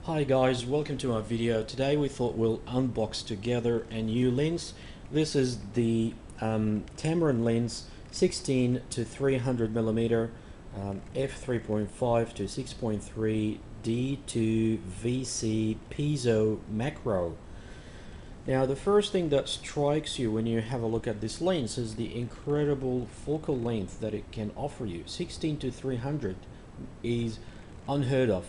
Hi guys, welcome to my video. Today we thought we'll unbox together a new lens. This is the Tamron lens 16 to 300 millimeter f3.5 to 6.3 D2 VC piezo macro. Now the first thing that strikes you when you have a look at this lens is the incredible focal length that it can offer you. 16 to 300 is unheard of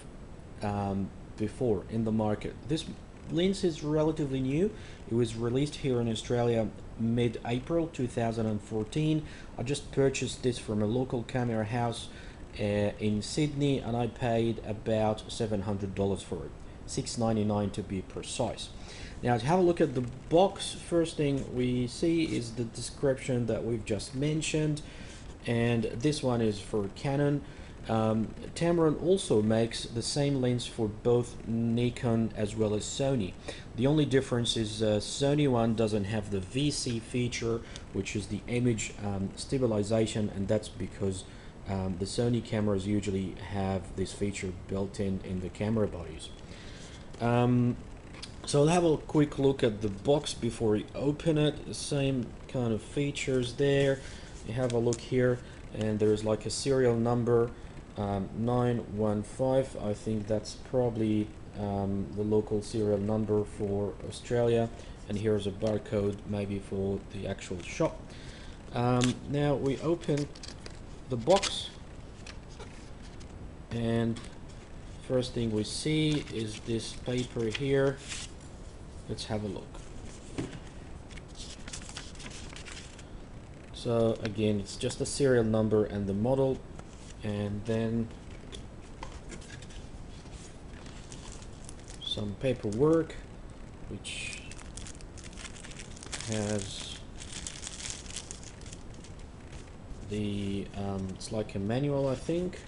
before in the market. This lens is relatively new. It was released here in Australia mid-April 2014. I just purchased this from a local camera house in Sydney, and I paid about $700 for it, $699 to be precise. Now to have a look at the box, first thing we see is the description that we've just mentioned, and this one is for Canon. Tamron also makes the same lens for both Nikon as well as Sony. The only difference is Sony one doesn't have the VC feature, which is the image stabilization, and that's because the Sony cameras usually have this feature built in the camera bodies. So I'll have a quick look at the box before we open it. The same kind of features there. You have a look here, and there's like a serial number 915. I think that's probably the local serial number for Australia, and here's a barcode maybe for the actual shop. Now we open the box, and first thing we see is this paper here. Let's have a look. So again, it's just a serial number and the model, and then some paperwork which has the it's like a manual, I think,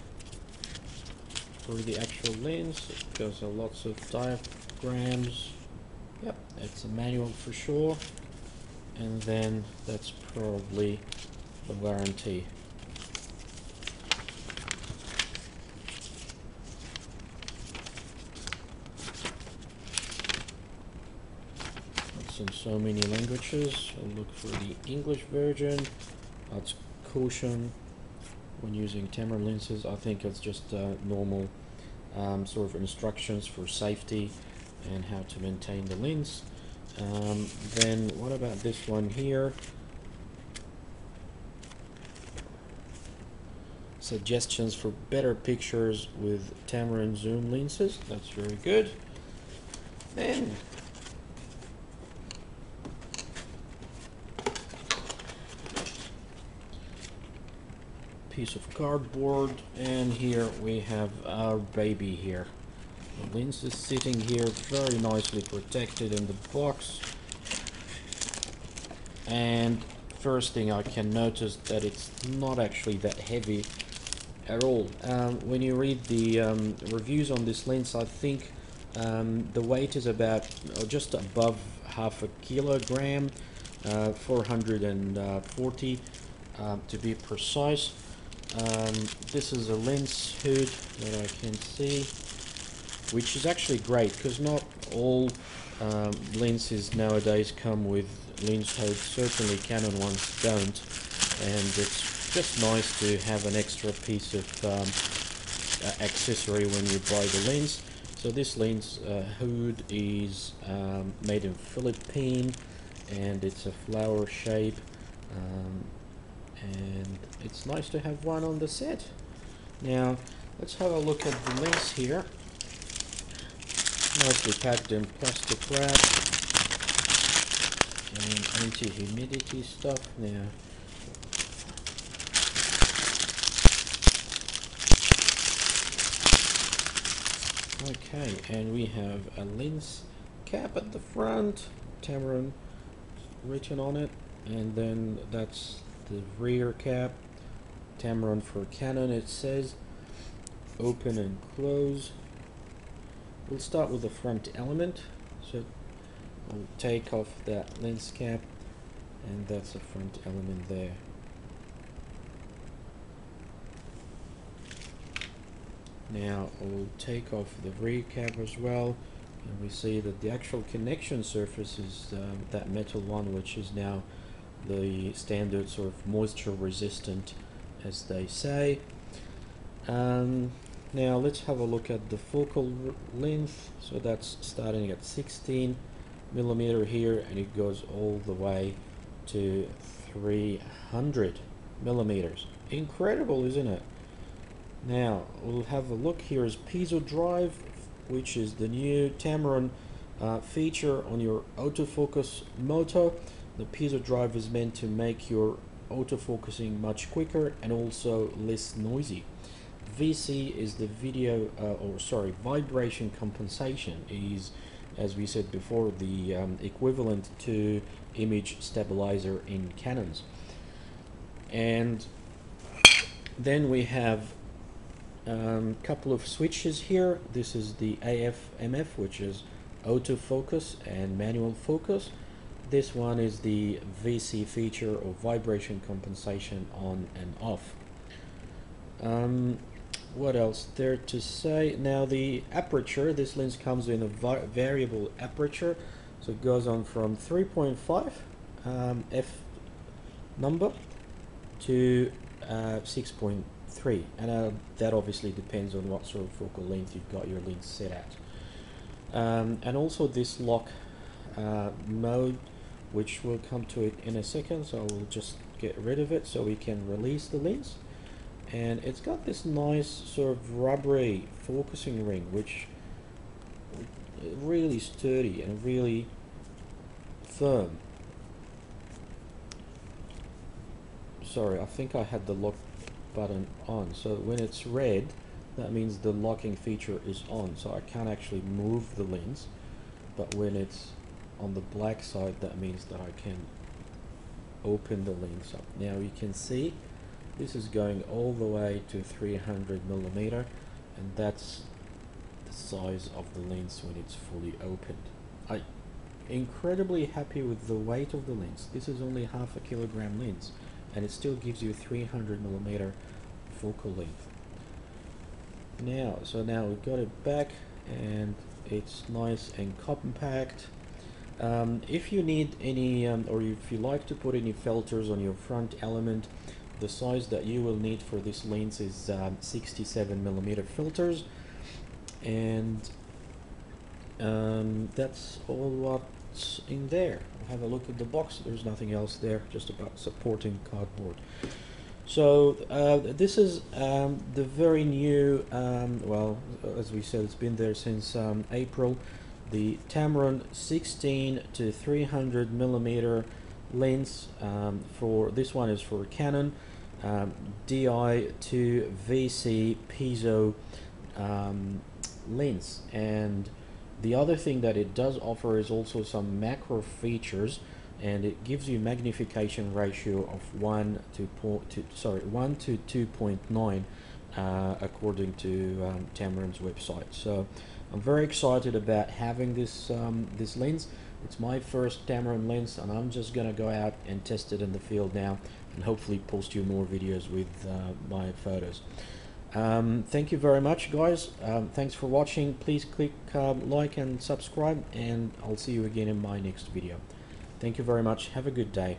for the actual lens. It goes lots of diagrams. Yep, it's a manual for sure, and then that's probably the warranty. It's in so many languages. I'll look for the English version. That's caution when using Tamron lenses. I think it's just normal sort of instructions for safety and how to maintain the lens. Then what about this one here? Suggestions for better pictures with Tamron zoom lenses. That's very good. Then piece of cardboard, and here we have our baby here. The lens is sitting here very nicely protected in the box, and first thing I can notice that it's not actually that heavy at all. When you read the reviews on this lens, I think the weight is about just above half a kilogram, 440 to be precise. This is a lens hood that I can see, which is actually great because not all lenses nowadays come with lens hoods. Certainly Canon ones don't, and it's just nice to have an extra piece of accessory when you buy the lens. So this lens hood is made in Philippines, and it's a flower shape, and it's nice to have one on the set. Now let's have a look at the lens here. Nicely packed in plastic wrap and anti-humidity stuff. Now okay, and we have a lens cap at the front, Tamron written on it, and then that's the rear cap, Tamron for Canon. It says open and close. We'll start with the front element. So I'll take off that lens cap, and that's the front element there. Now we'll take off the rear cap as well, and we see that the actual connection surface is that metal one, which is now the standard sort of moisture resistant, as they say. Now let's have a look at the focal length. So that's starting at 16 millimeter here, and it goes all the way to 300 millimeters. Incredible, isn't it? Now we'll have a look. Here is piezo drive, which is the new Tamron feature on your autofocus motor. The piezo drive is meant to make your autofocusing much quicker and also less noisy. VC is the vibration compensation, is, as we said before, the equivalent to image stabilizer in Canons. And then we have a couple of switches here. This is the AF/MF, which is autofocus and manual focus. This one is the VC feature, or vibration compensation, on and off. What else there to say? Now the aperture, this lens comes in a variable aperture, so it goes on from 3.5 f number to 6.3, and that obviously depends on what sort of focal length you've got your lens set at. And also this lock mode, which we'll come to it in a second, so we'll just get rid of it so we can release the lens. And it's got this nice sort of rubbery focusing ring, which is really sturdy and really firm. Sorry, I think I had the lock button on, so when it's red, that means the locking feature is on, so I can't actually move the lens. But when it's on the black side, that means that I can open the lens up. Now you can see this is going all the way to 300 millimeter, and that's the size of the lens when it's fully opened. I'm incredibly happy with the weight of the lens. This is only half a kilogram lens, and it still gives you 300 millimeter focal length. Now we've got it back, and it's nice and compact. If you need any, or if you like to put any filters on your front element, the size that you will need for this lens is 67 millimeter filters, and that's all what's in there. Have a look at the box. There's nothing else there, just about supporting cardboard. So this is the very new, well, as we said, it's been there since April, the Tamron 16 to 300 millimeter lens. For this one is for Canon DI II VC piezo lens. And the other thing that it does offer is also some macro features, and it gives you magnification ratio of 1 to 2.9 according to Tamron's website. So I'm very excited about having this this lens. It's my first Tamron lens, and I'm just gonna go out and test it in the field now, and hopefully post you more videos with my photos. Thank you very much, guys. Thanks for watching. Please click like and subscribe, and I'll see you again in my next video. Thank you very much. Have a good day.